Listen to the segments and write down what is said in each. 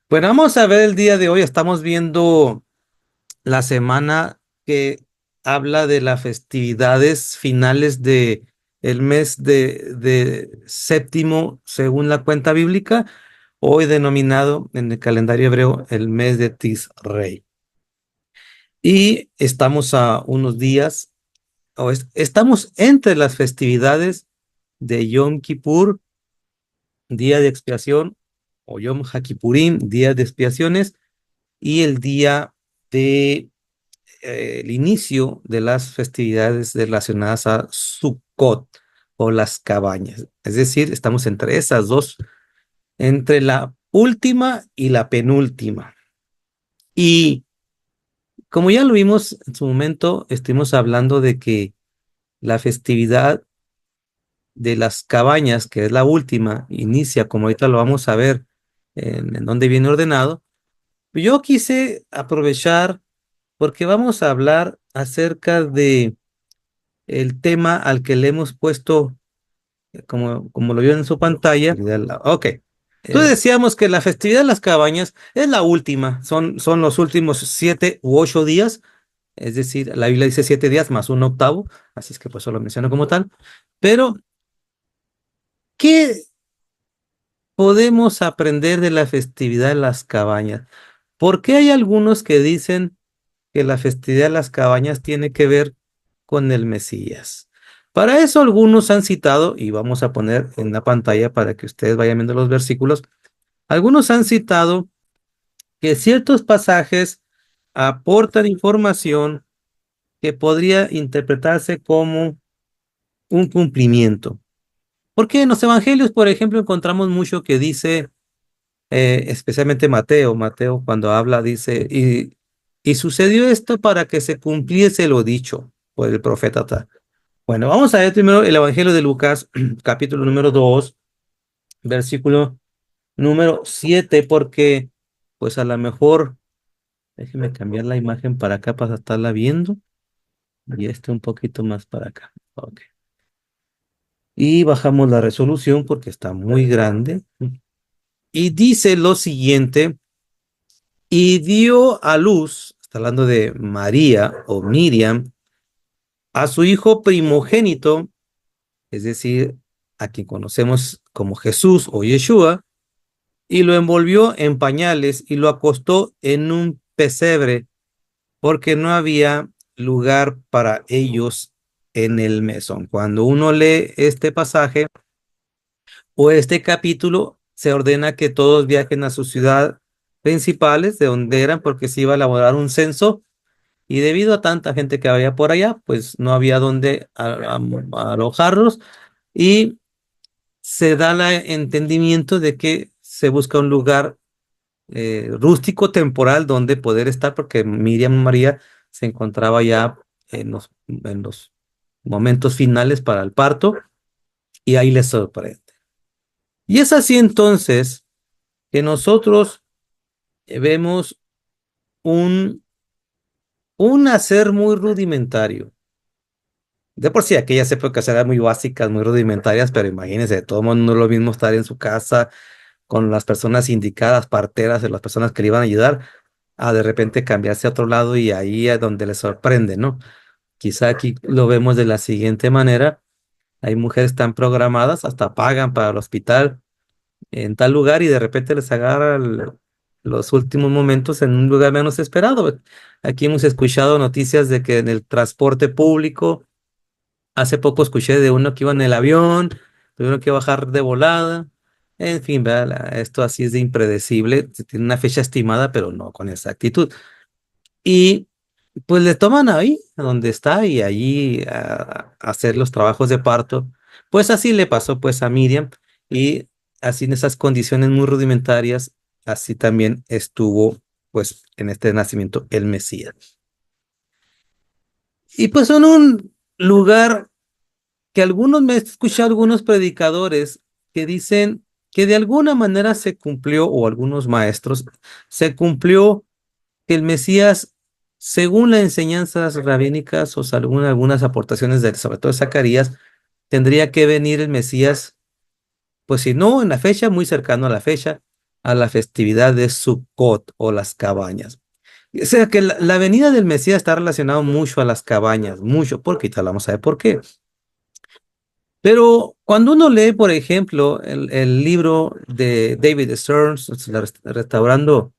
Bueno, vamos a ver el día de hoy. Estamos viendo la semana que habla de las festividades finales de el mes de séptimo según la cuenta bíblica, hoy denominado en el calendario hebreo el mes de Tisrei. Y estamos a unos días, estamos entre las festividades de Yom Kippur, día de expiación, o Yom HaKippurim, día de expiaciones, y el día de el inicio de las festividades relacionadas a Sukkot o las cabañas. Es decir, estamos entre esas dos, entre la última y la penúltima. Y como ya lo vimos en su momento, estuvimos hablando de que la festividad de las cabañas, que es la última, inicia, como ahorita lo vamos a ver en donde viene ordenado. Yo quise aprovechar porque vamos a hablar acerca de el tema al que le hemos puesto, como lo vio en su pantalla. Ok. Entonces decíamos que la festividad de las cabañas es la última, son los últimos 7 u 8 días, es decir, la Biblia dice 7 días más un octavo, así es que pues solo menciono como tal. Pero, ¿qué podemos aprender de la festividad de las cabañas? ¿Por qué hay algunos que dicen que la festividad de las cabañas tiene que ver con el Mesías? Para eso algunos han citado, y vamos a poner en la pantalla para que ustedes vayan viendo los versículos, algunos han citado que ciertos pasajes aportan información que podría interpretarse como un cumplimiento. Porque en los evangelios, por ejemplo, encontramos mucho que dice, especialmente Mateo cuando habla, dice, y sucedió esto para que se cumpliese lo dicho por el profeta tal. Bueno, vamos a ver primero el Evangelio de Lucas, capítulo número 2, versículo número 7, porque pues a lo mejor, déjeme cambiar la imagen para acá para estarla viendo, y un poquito más para acá. Ok. Y bajamos la resolución porque está muy grande. Y dice lo siguiente, y dio a luz, está hablando de María o Miriam, a su hijo primogénito, es decir, a quien conocemos como Jesús o Yeshua, y lo envolvió en pañales y lo acostó en un pesebre, porque no había lugar para ellos en el mesón. Cuando uno lee este pasaje o este capítulo, se ordena que todos viajen a sus ciudades principales, de donde eran, porque se iba a elaborar un censo, y debido a tanta gente que había por allá, pues no había donde alojarlos, y se da el entendimiento de que se busca un lugar rústico temporal donde poder estar, porque Miriam María se encontraba ya en los momentos finales para el parto, y ahí les sorprende. Y es así entonces que nosotros vemos un, un hacer muy rudimentario. De por sí, aquellas épocas eran muy básicas, muy rudimentarias, pero imagínense, de todo mundo no es lo mismo estar en su casa con las personas indicadas, parteras, de las personas que le iban a ayudar, a de repente cambiarse a otro lado, y ahí es donde les sorprende, ¿no? Quizá aquí lo vemos de la siguiente manera. Hay mujeres tan programadas, hasta pagan para el hospital en tal lugar, y de repente les agarra los últimos momentos en un lugar menos esperado. Aquí hemos escuchado noticias de que en el transporte público, hace poco escuché de uno que iba en el avión, tuvieron que bajar de volada. En fin, ¿verdad? Esto así es de impredecible. Se tiene una fecha estimada, pero no con exactitud. Y pues le toman ahí, a donde está, y allí a hacer los trabajos de parto. Pues así le pasó pues a Miriam, y así en esas condiciones muy rudimentarias, así también estuvo pues en este nacimiento el Mesías. Y pues en un lugar que algunos, me he escuchado algunos predicadores que dicen que de alguna manera se cumplió, o algunos maestros, se cumplió que el Mesías, según las enseñanzas rabínicas, o según algunas aportaciones de, sobre todo de Zacarías, tendría que venir el Mesías, pues si no en la fecha, muy cercano a la fecha, a la festividad de Sukkot o las cabañas. O sea que la venida del Mesías está relacionado mucho a las cabañas, mucho, porque ahorita vamos a ver por qué. Pero cuando uno lee, por ejemplo, el libro de David Stearns, Restaurando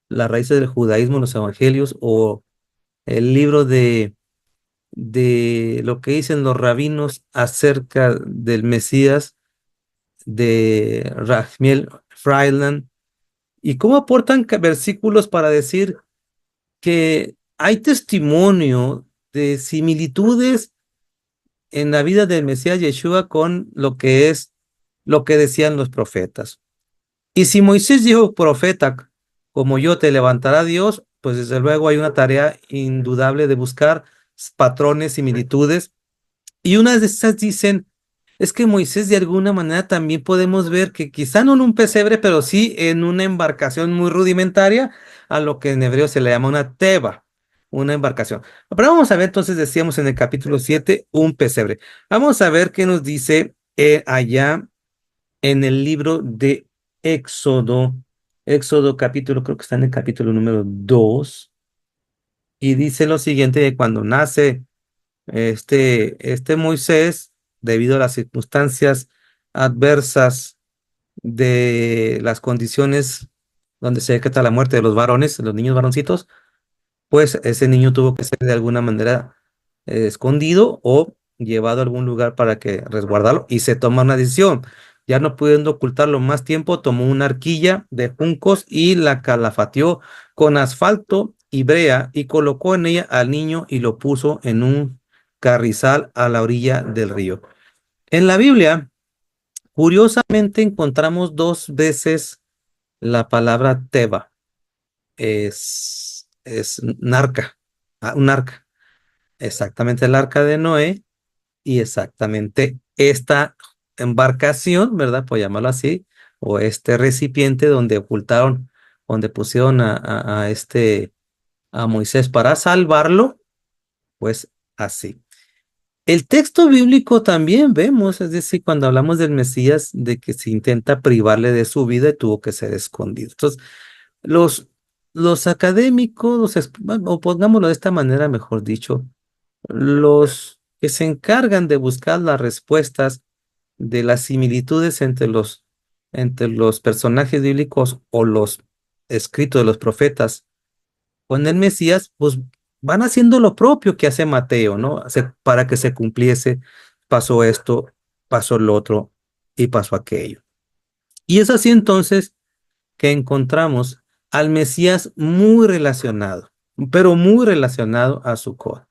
las raíces del judaísmo en los evangelios, o el libro de lo que dicen los rabinos acerca del Mesías de Rachmiel Freiland, y cómo aportan versículos para decir que hay testimonio de similitudes en la vida del Mesías Yeshua con lo que es lo que decían los profetas. Y si Moisés dijo, profeta, como yo te levantará Dios, pues desde luego hay una tarea indudable de buscar patrones, similitudes. Y unas de esas dicen, es que Moisés de alguna manera también podemos ver que quizá no en un pesebre, pero sí en una embarcación muy rudimentaria, a lo que en hebreo se le llama una teba, una embarcación. Pero vamos a ver, entonces decíamos en el capítulo 7 un pesebre. Vamos a ver qué nos dice allá en el libro de Éxodo. Éxodo capítulo, creo que está en el capítulo número 2, y dice lo siguiente: de cuando nace este Moisés, debido a las circunstancias adversas de las condiciones donde se decreta la muerte de los varones, de los niños varoncitos, pues ese niño tuvo que ser de alguna manera escondido o llevado a algún lugar para que resguardarlo, y se toma una decisión. Ya no pudiendo ocultarlo más tiempo, tomó una arquilla de juncos y la calafateó con asfalto y brea, y colocó en ella al niño y lo puso en un carrizal a la orilla del río. En la Biblia, curiosamente, encontramos dos veces la palabra Teba. Es narca, un arca. Exactamente el arca de Noé, y exactamente esta embarcación, ¿verdad? Por llamarlo así, o este recipiente donde ocultaron, donde pusieron a Moisés para salvarlo, pues así. El texto bíblico también vemos, es decir, cuando hablamos del Mesías, de que se intenta privarle de su vida y tuvo que ser escondido. Entonces, los, los académicos, o pongámoslo de esta manera, mejor dicho, los que se encargan de buscar las respuestas de las similitudes entre los personajes bíblicos o los escritos de los profetas con el Mesías, pues van haciendo lo propio que hace Mateo, ¿no? Para que se cumpliese, pasó esto, pasó lo otro y pasó aquello. Y es así entonces que encontramos al Mesías muy relacionado, pero muy relacionado a Sukkot.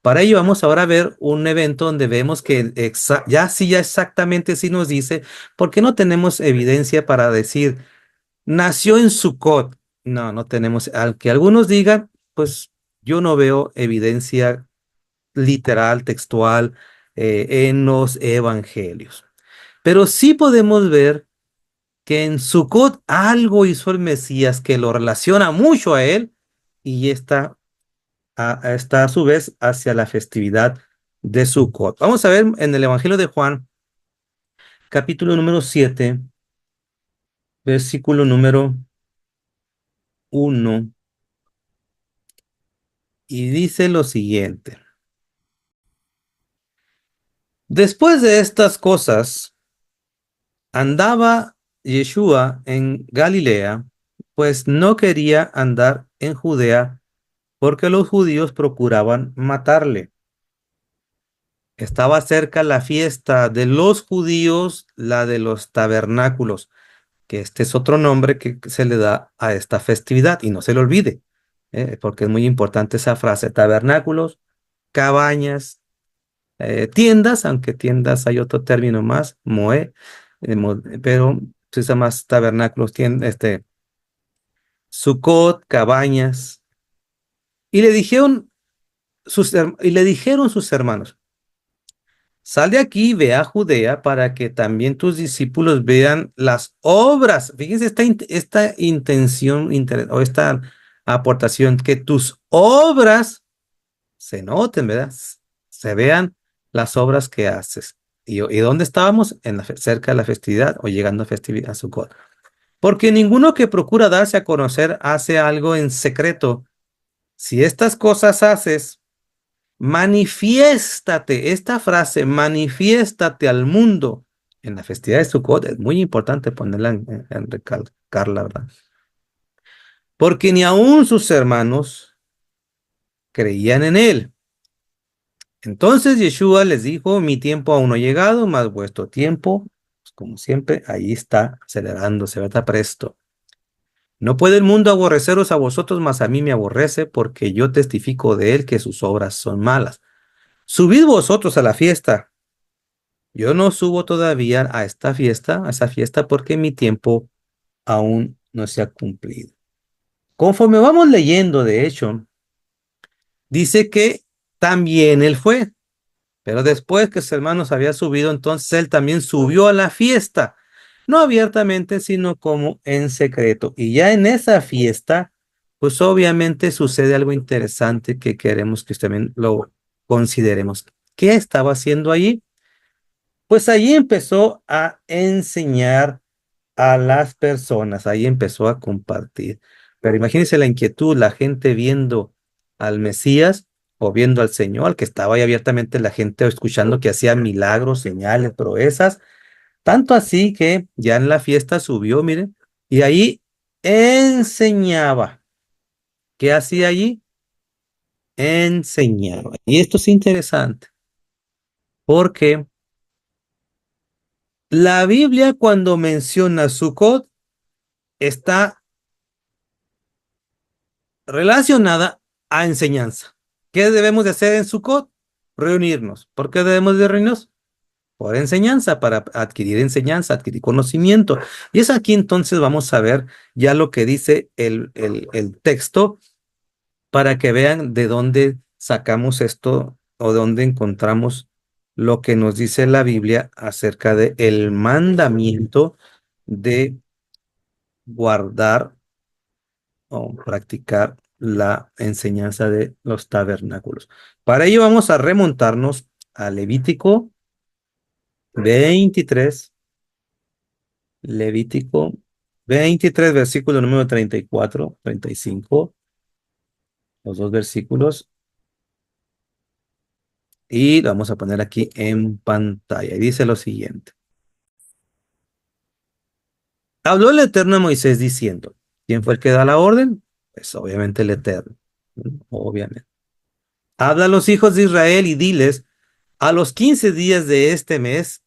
Para ello vamos ahora a ver un evento donde vemos que ya exactamente sí nos dice, porque no tenemos evidencia para decir, nació en Sukkot. No, no tenemos, al que algunos digan, pues yo no veo evidencia literal, textual, en los evangelios. Pero sí podemos ver que en Sukkot algo hizo el Mesías que lo relaciona mucho a él, y está a su vez hacia la festividad de Sukkot. Vamos a ver en el Evangelio de Juan, capítulo número 7, versículo número 1, y dice lo siguiente: después de estas cosas, andaba Yeshua en Galilea, pues no quería andar en Judea, porque los judíos procuraban matarle. Estaba cerca la fiesta de los judíos, la de los tabernáculos, que este es otro nombre que se le da a esta festividad, y no se le olvide, porque es muy importante esa frase: tabernáculos, cabañas, tiendas, aunque tiendas hay otro término más, moe, pero se usa más tabernáculos, Sucot, cabañas. Y le dijeron sus hermanos: sal de aquí, ve a Judea, para que también tus discípulos vean las obras. Fíjense esta intención, o esta aportación, que tus obras se noten, ¿verdad? Se vean las obras que haces. ¿Y dónde estábamos? Cerca de la festividad, o llegando a festividad, a Sukkot. Porque ninguno que procura darse a conocer hace algo en secreto. Si estas cosas haces, manifiéstate. Esta frase, manifiéstate al mundo. En la festividad de Sukkot es muy importante ponerla en recalcarla, ¿verdad? Porque ni aun sus hermanos creían en él. Entonces Yeshua les dijo, mi tiempo aún no ha llegado, mas vuestro tiempo, pues, como siempre, ahí está acelerándose, ¿verdad? Presto. No puede el mundo aborreceros a vosotros, mas a mí me aborrece, porque yo testifico de él que sus obras son malas. Subid vosotros a la fiesta. Yo no subo todavía a esta fiesta, a esa fiesta, porque mi tiempo aún no se ha cumplido. Conforme vamos leyendo, de hecho, dice que también él fue. Pero después que sus hermanos había subido, entonces él también subió a la fiesta, no abiertamente, sino como en secreto. Y ya en esa fiesta, pues obviamente sucede algo interesante que queremos que también lo consideremos. ¿Qué estaba haciendo allí? Pues allí empezó a enseñar a las personas, ahí empezó a compartir. Pero imagínense la inquietud, la gente viendo al Mesías o viendo al Señor, al que estaba ahí abiertamente la gente escuchando que hacía milagros, señales, proezas, tanto así que ya en la fiesta subió, miren, y ahí enseñaba. ¿Qué hacía allí? Enseñaba. Y esto es interesante, porque la Biblia cuando menciona Sukkot está relacionada a enseñanza. ¿Qué debemos de hacer en Sukkot? Reunirnos. ¿Por qué debemos de reunirnos? Por enseñanza, para adquirir enseñanza, adquirir conocimiento. Y es aquí entonces vamos a ver ya lo que dice el texto para que vean de dónde sacamos esto o de dónde encontramos lo que nos dice la Biblia acerca de el mandamiento de guardar o practicar la enseñanza de los tabernáculos. Para ello vamos a remontarnos a Levítico 23, Levítico 23, versículo número 34, 35, los dos versículos, y lo vamos a poner aquí en pantalla. Y dice lo siguiente. Habló el Eterno a Moisés diciendo, ¿quién fue el que da la orden? Pues obviamente el Eterno, obviamente. Habla a los hijos de Israel y diles, a los 15 días de este mes,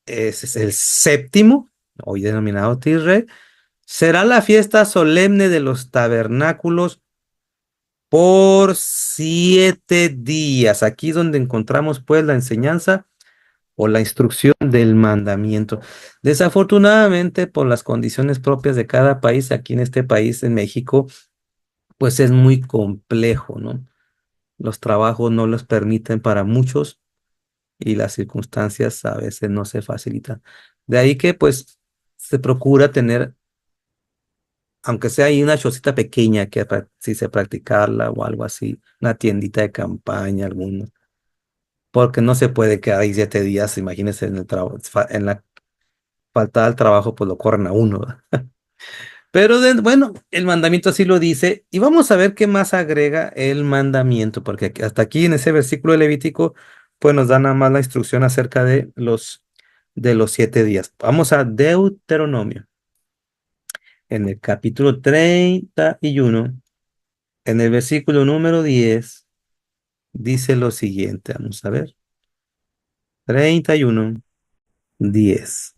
ese es el séptimo, hoy denominado Tisre, será la fiesta solemne de los tabernáculos por 7 días. Aquí es donde encontramos pues la enseñanza o la instrucción del mandamiento. Desafortunadamente, por las condiciones propias de cada país, aquí en este país, en México, pues es muy complejo, ¿no? Los trabajos no los permiten para muchos y las circunstancias a veces no se facilitan. De ahí que pues se procura tener, aunque sea ahí una chocita pequeña que si se practicarla o algo así, una tiendita de campaña, alguna, porque no se puede quedar ahí 7 días, imagínense en el trabajo, en la falta al trabajo, pues lo corren a uno, ¿verdad? Pero bueno, el mandamiento así lo dice y vamos a ver qué más agrega el mandamiento, porque hasta aquí en ese versículo de Levítico, pues nos da nada más la instrucción acerca de los 7 días. Vamos a Deuteronomio, en el capítulo 31, en el versículo número 10, dice lo siguiente, vamos a ver, 31, 10.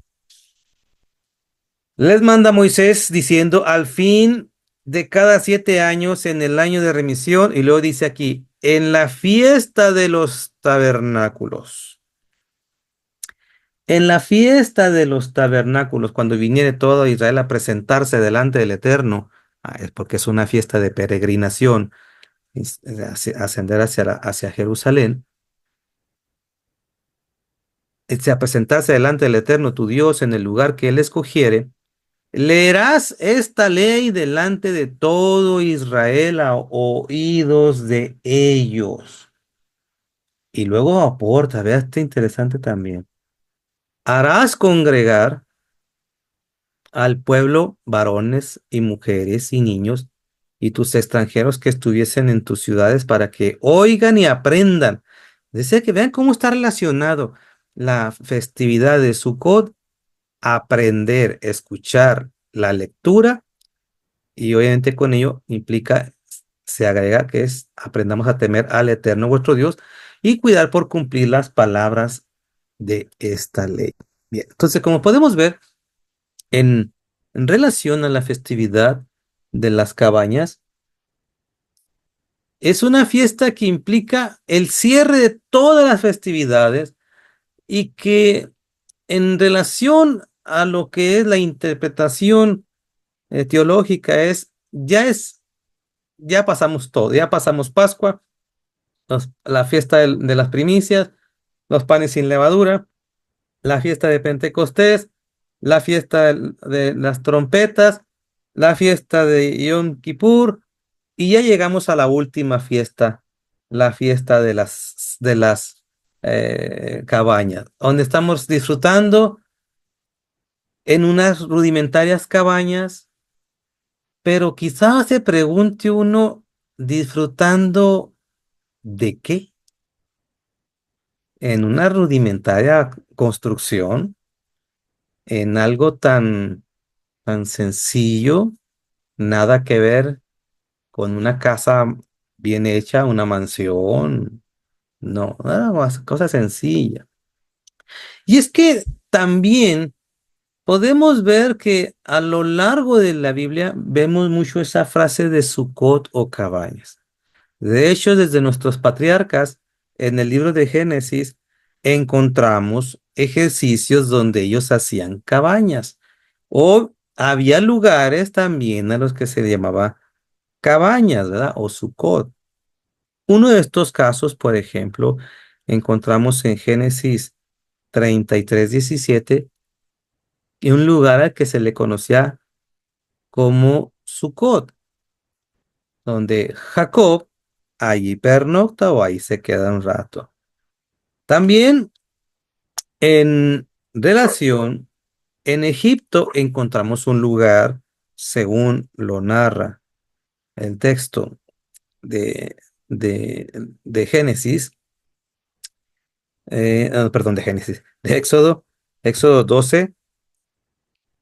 Les manda Moisés diciendo, al fin de cada 7 años, en el año de remisión, y luego dice aquí, en la fiesta de los tabernáculos. En la fiesta de los tabernáculos, cuando viniere todo Israel a presentarse delante del Eterno, es porque es una fiesta de peregrinación, ascender hacia Jerusalén, a presentarse delante del Eterno, tu Dios, en el lugar que Él escogiere. Leerás esta ley delante de todo Israel a oídos de ellos. Y luego aporta, vea, este interesante también. Harás congregar al pueblo, varones y mujeres y niños, y tus extranjeros que estuviesen en tus ciudades para que oigan y aprendan. Desea que vean cómo está relacionado la festividad de Sukkot, aprender, escuchar la lectura, y obviamente con ello implica, se agrega que es aprendamos a temer al Eterno vuestro Dios y cuidar por cumplir las palabras de esta ley. Bien, entonces como podemos ver, en, en relación a la festividad de las cabañas, es una fiesta que implica el cierre de todas las festividades y que en relación a lo que es la interpretación teológica ya pasamos todo, ya pasamos Pascua, la fiesta de las primicias, los panes sin levadura, la fiesta de Pentecostés, la fiesta de las trompetas, la fiesta de Yom Kippur, y ya llegamos a la última fiesta, la fiesta de las cabañas, donde estamos disfrutando en unas rudimentarias cabañas, pero quizás se pregunte uno, ¿disfrutando de qué? En una rudimentaria construcción, en algo tan sencillo, nada que ver con una casa bien hecha, una mansión, no, nada más, cosa sencilla. Y es que también podemos ver que a lo largo de la Biblia vemos mucho esa frase de Sucot o cabañas. De hecho, desde nuestros patriarcas, en el libro de Génesis, encontramos ejercicios donde ellos hacían cabañas. O había lugares también a los que se llamaba cabañas, ¿verdad? O Sucot. Uno de estos casos, por ejemplo, encontramos en Génesis 33:17, y un lugar al que se le conocía como Sucot, donde Jacob allí pernocta o ahí se queda un rato. También en relación, en Egipto encontramos un lugar, según lo narra el texto de, de Génesis, perdón, de Génesis, de Éxodo 12,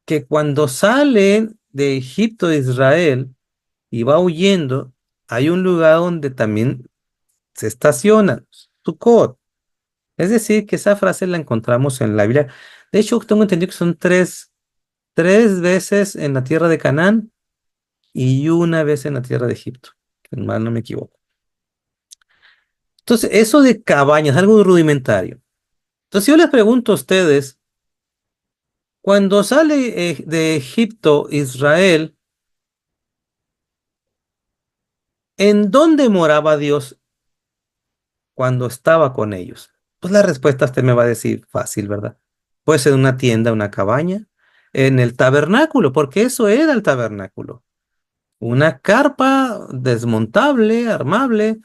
que cuando salen de Egipto de Israel y va huyendo, hay un lugar donde también se estacionan, Sucot. Es decir, que esa frase la encontramos en la Biblia. De hecho, tengo entendido que son tres veces en la tierra de Canaán y una vez en la tierra de Egipto, que mal no me equivoco. Entonces, eso de cabañas, algo rudimentario. Entonces, yo les pregunto a ustedes, cuando sale de Egipto Israel, ¿en dónde moraba Dios cuando estaba con ellos? Pues la respuesta usted me va a decir fácil, ¿verdad? Puede ser en una tienda, una cabaña, en el tabernáculo, porque eso era el tabernáculo. Una carpa desmontable, armable,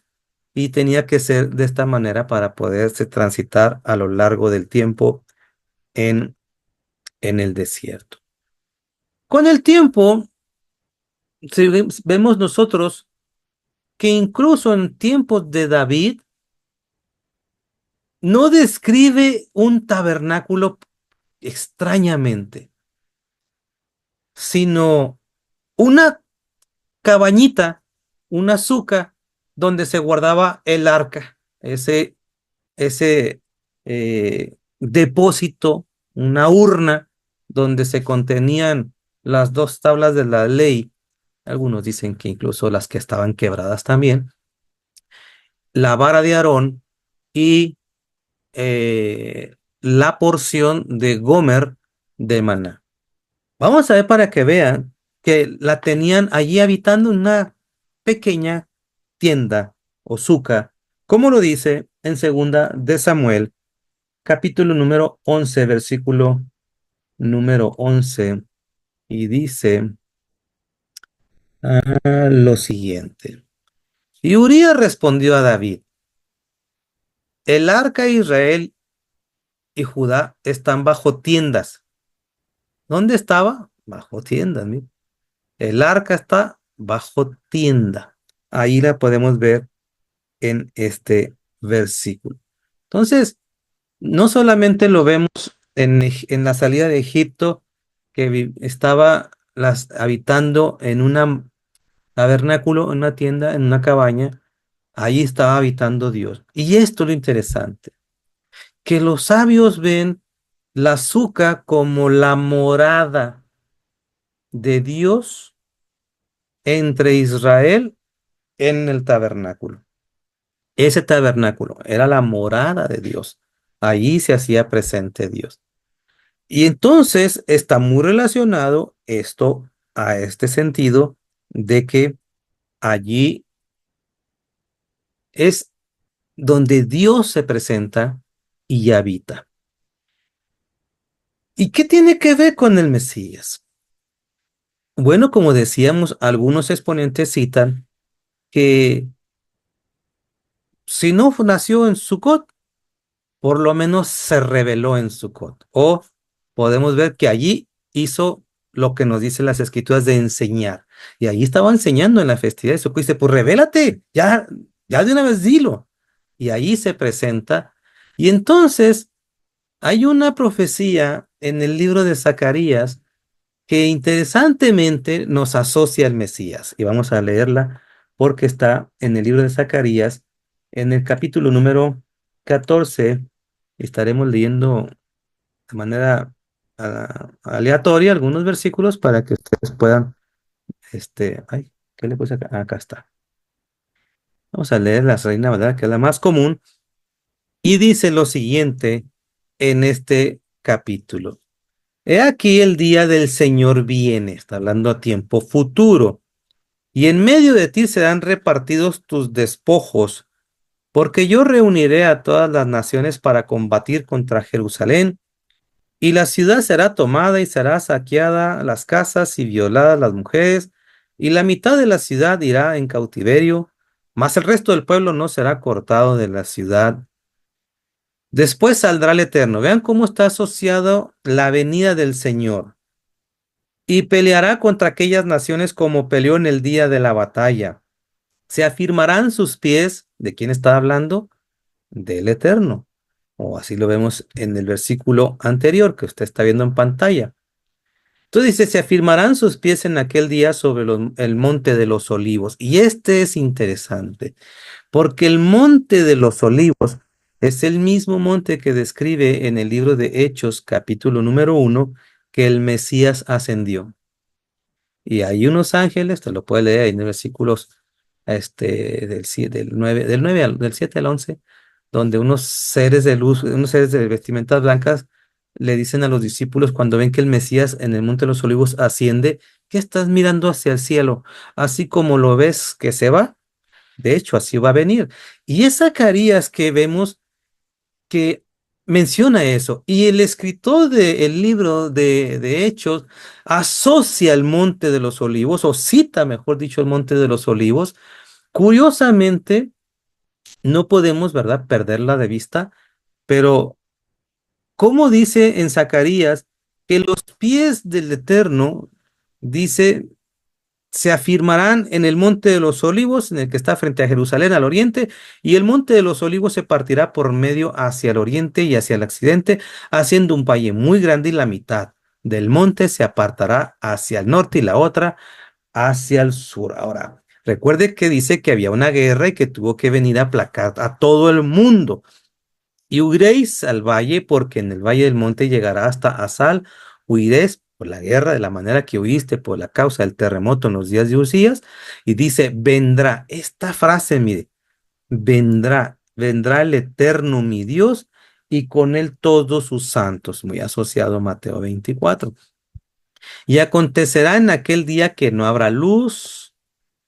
y tenía que ser de esta manera para poderse transitar a lo largo del tiempo en, en el desierto. Con el tiempo, vemos nosotros que incluso en tiempos de David, no describe un tabernáculo extrañamente, sino una cabañita, una suca, donde se guardaba el arca, ese depósito, una urna donde se contenían las dos tablas de la ley. Algunos dicen que incluso las que estaban quebradas también, la vara de Aarón y la porción de Gomer de maná. Vamos a ver para que vean que la tenían allí habitando en una pequeña tienda o suca, como lo dice en segunda de Samuel, capítulo número 11, versículo número 11, y dice lo siguiente. Y Urías respondió a David: el arca de Israel y Judá están bajo tiendas. ¿Dónde estaba? bajo tienda. Mire. El arca está bajo tienda. Ahí la podemos ver en este versículo. Entonces, no solamente lo vemos en la salida de Egipto, que estaba habitando en un tabernáculo, en una tienda, en una cabaña, ahí estaba habitando Dios. Y esto es lo interesante, que los sabios ven la azúcar como la morada de Dios entre Israel en el tabernáculo. Ese tabernáculo era la morada de Dios. Allí se hacía presente Dios. Y entonces está muy relacionado esto a este sentido de que allí es donde Dios se presenta y habita. ¿Y qué tiene que ver con el Mesías? Bueno, como decíamos, algunos exponentes citan que si no nació en Sucot, por lo menos se reveló en Sucot. O podemos ver que allí hizo lo que nos dicen las escrituras de enseñar. Y allí estaba enseñando en la festividad de Sucot. Y dice, pues revélate, ya de una vez dilo. Y ahí se presenta. Y entonces hay una profecía en el libro de Zacarías que interesantemente nos asocia al Mesías. Y vamos a leerla porque está en el libro de Zacarías, en el capítulo número 14. Estaremos leyendo de manera aleatoria algunos versículos para que ustedes puedan, ay, ¿qué le puse acá? Acá está. Vamos a leer la Reina Valera, que es la más común, y dice lo siguiente en este capítulo. He aquí el día del Señor viene, está hablando a tiempo futuro, y en medio de ti serán repartidos tus despojos, porque yo reuniré a todas las naciones para combatir contra Jerusalén, y la ciudad será tomada y será saqueada las casas y violadas las mujeres, y la mitad de la ciudad irá en cautiverio, mas el resto del pueblo no será cortado de la ciudad. Después saldrá el Eterno. Vean cómo está asociado la venida del Señor. Y peleará contra aquellas naciones como peleó en el día de la batalla. Se afirmarán sus pies. ¿De quién está hablando? Del Eterno. O así lo vemos en el versículo anterior que usted está viendo en pantalla. Entonces dice, se afirmarán sus pies en aquel día sobre el monte de los olivos. Y este es interesante, porque el monte de los olivos es el mismo monte que describe en el libro de Hechos, capítulo número 1, que el Mesías ascendió. Y hay unos ángeles, te lo puedes leer ahí en los versículos del 7 al 11, donde unos seres de luz, unos seres de vestimentas blancas le dicen a los discípulos cuando ven que el Mesías en el Monte de los Olivos asciende, que estás mirando hacia el cielo, así como lo ves que se va, de hecho así va a venir. Y es Zacarías que vemos que menciona eso. Y el escritor del libro de Hechos asocia el Monte de los Olivos, o cita, mejor dicho, el Monte de los Olivos. Curiosamente, no podemos, ¿verdad?, perderla de vista, pero como dice en Zacarías que los pies del Eterno, dice, se afirmarán en el monte de los olivos, en el que está frente a Jerusalén al oriente, y el monte de los olivos se partirá por medio hacia el oriente y hacia el occidente, haciendo un valle muy grande, y la mitad del monte se apartará hacia el norte y la otra hacia el sur. Ahora, recuerde que dice que había una guerra y que tuvo que venir a aplacar a todo el mundo. Y huiréis al valle, porque en el valle del monte llegará hasta Asal. Huiréis por la guerra de la manera que huiste por la causa del terremoto en los días de Usías. Y dice, vendrá. Esta frase, mire, vendrá el Eterno mi Dios y con él todos sus santos. Muy asociado a Mateo 24. Y acontecerá en aquel día que no habrá luz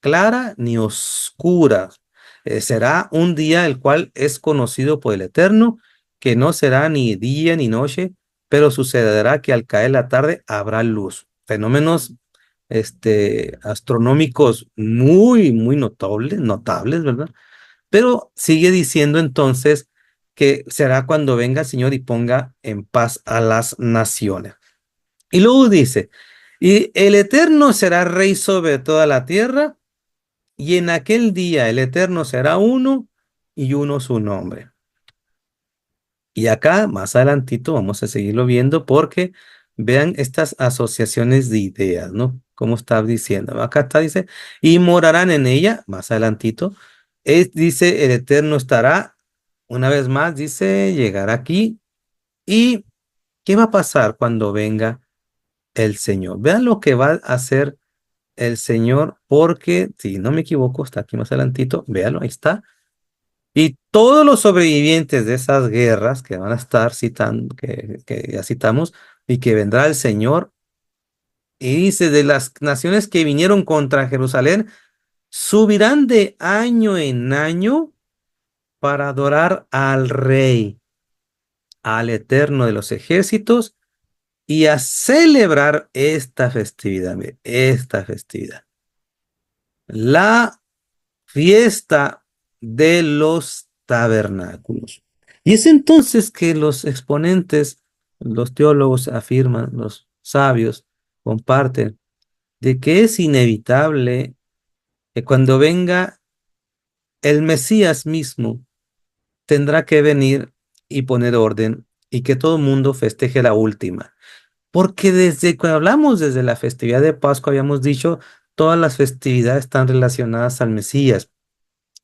clara ni oscura. Será un día el cual es conocido por el Eterno, que no será ni día ni noche, pero sucederá que al caer la tarde habrá luz. Fenómenos astronómicos muy, muy notables, ¿verdad? Pero sigue diciendo entonces que será cuando venga el Señor y ponga en paz a las naciones. Y luego dice, Y el Eterno será rey sobre toda la tierra, y en aquel día el Eterno será uno y uno su nombre. Y acá, más adelantito, vamos a seguirlo viendo porque vean estas asociaciones de ideas, ¿no? Como está diciendo. Acá está, dice, y morarán en ella, más adelantito. Dice, el Eterno estará, una vez más, dice, llegará aquí. ¿Y qué va a pasar cuando venga el Señor? Vean lo que va a hacer el Señor, porque, si no me equivoco, está aquí más adelantito, véanlo, ahí está. Y todos los sobrevivientes de esas guerras que van a estar citando, que ya citamos, y que vendrá el Señor, y dice, de las naciones que vinieron contra Jerusalén, subirán de año en año para adorar al Rey, al Eterno de los ejércitos, y a celebrar esta festividad, mire, esta festividad. La fiesta de los tabernáculos. Y es entonces que los exponentes, los teólogos afirman, los sabios comparten, de que es inevitable que cuando venga el Mesías mismo, tendrá que venir y poner orden y que todo el mundo festeje la última. Porque desde que hablamos desde la festividad de Pascua, habíamos dicho, todas las festividades están relacionadas al Mesías.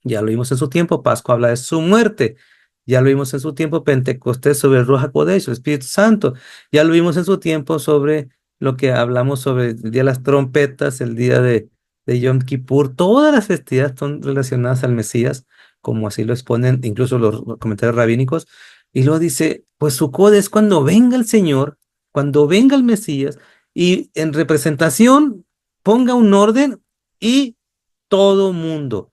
Ya lo vimos en su tiempo, Pascua habla de su muerte. Ya lo vimos en su tiempo, Pentecostés sobre el Ruach HaKodesh, el Espíritu Santo. Ya lo vimos en su tiempo sobre lo que hablamos sobre el día de las trompetas, el día de Yom Kippur. Todas las festividades son relacionadas al Mesías, como así lo exponen incluso los comentarios rabínicos. Y luego dice, pues Sukkot es cuando venga el Señor, cuando venga el Mesías, y en representación ponga un orden y todo mundo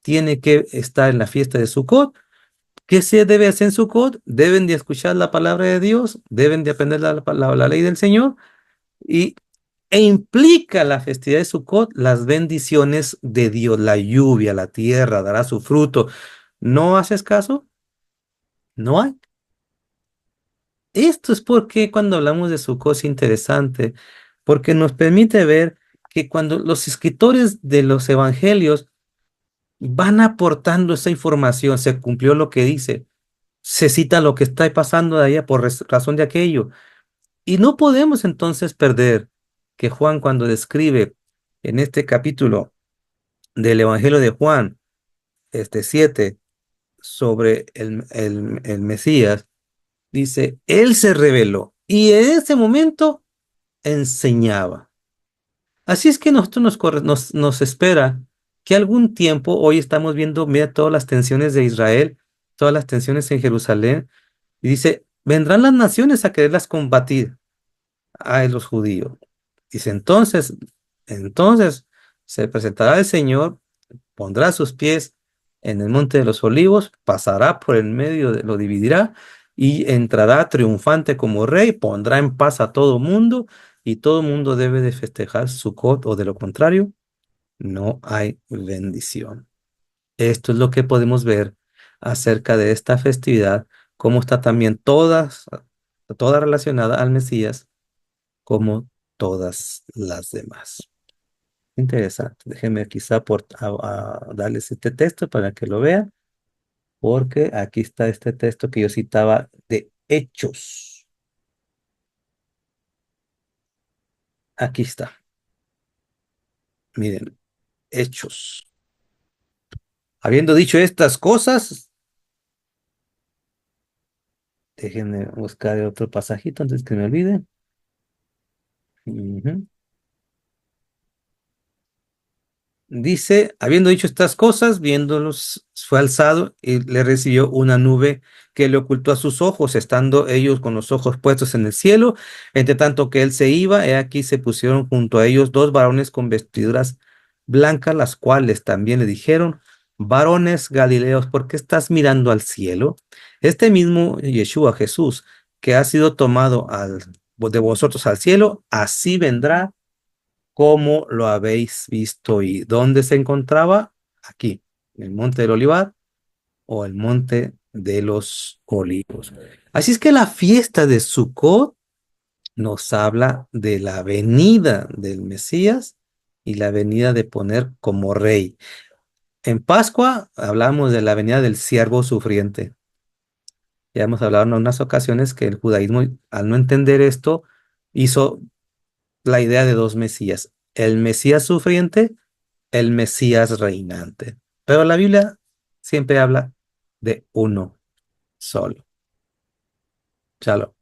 tiene que estar en la fiesta de Sukkot. ¿Qué se debe hacer en Sukkot? Deben de escuchar la palabra de Dios, deben de aprender la ley del Señor y, e implica la festividad de Sukkot las bendiciones de Dios, la lluvia, la tierra dará su fruto. ¿No haces caso? No hay. Esto es porque cuando hablamos de Sukkot es interesante, porque nos permite ver que cuando los escritores de los evangelios van aportando esa información, se cumplió lo que dice, se cita lo que está pasando de allá por razón de aquello. Y no podemos entonces perder que Juan cuando describe en este capítulo del Evangelio de Juan, 7, sobre el Mesías, dice, Él se reveló y en ese momento enseñaba. Así es que nosotros nos espera que algún tiempo, hoy estamos viendo, mira, todas las tensiones de Israel, todas las tensiones en Jerusalén, y dice, vendrán las naciones a quererlas combatir a los judíos. Dice, entonces se presentará el Señor, pondrá sus pies en el monte de los olivos, pasará por el medio, lo dividirá y entrará triunfante como rey, pondrá en paz a todo mundo y todo mundo debe de festejar Sukkot o de lo contrario, no hay bendición. Esto es lo que podemos ver acerca de esta festividad, cómo está también toda relacionada al Mesías, como todas las demás. Interesante. Déjenme quizá darles este texto para que lo vean, porque aquí está este texto que yo citaba de Hechos. Aquí está. Miren, Hechos. Habiendo dicho estas cosas, déjenme buscar otro pasajito antes que me olvide. Ujú. Dice, habiendo dicho estas cosas, viéndolos, fue alzado y le recibió una nube que le ocultó a sus ojos, estando ellos con los ojos puestos en el cielo. Entre tanto que él se iba, he aquí se pusieron junto a ellos dos varones con vestiduras blancas, las cuales también le dijeron, varones Galileos, ¿por qué estás mirando al cielo? Este mismo Yeshua, Jesús, que ha sido tomado de vosotros al cielo, así vendrá como lo habéis visto. ¿Y dónde se encontraba? Aquí, en el monte del Olivar o el monte de los Olivos. Así es que la fiesta de Sukkot nos habla de la venida del Mesías y la venida de poner como rey. En Pascua hablamos de la venida del siervo sufriente. Ya hemos hablado en unas ocasiones que el judaísmo, al no entender esto, hizo la idea de dos Mesías, el Mesías sufriente, el Mesías reinante. Pero la Biblia siempre habla de uno solo. Shalom.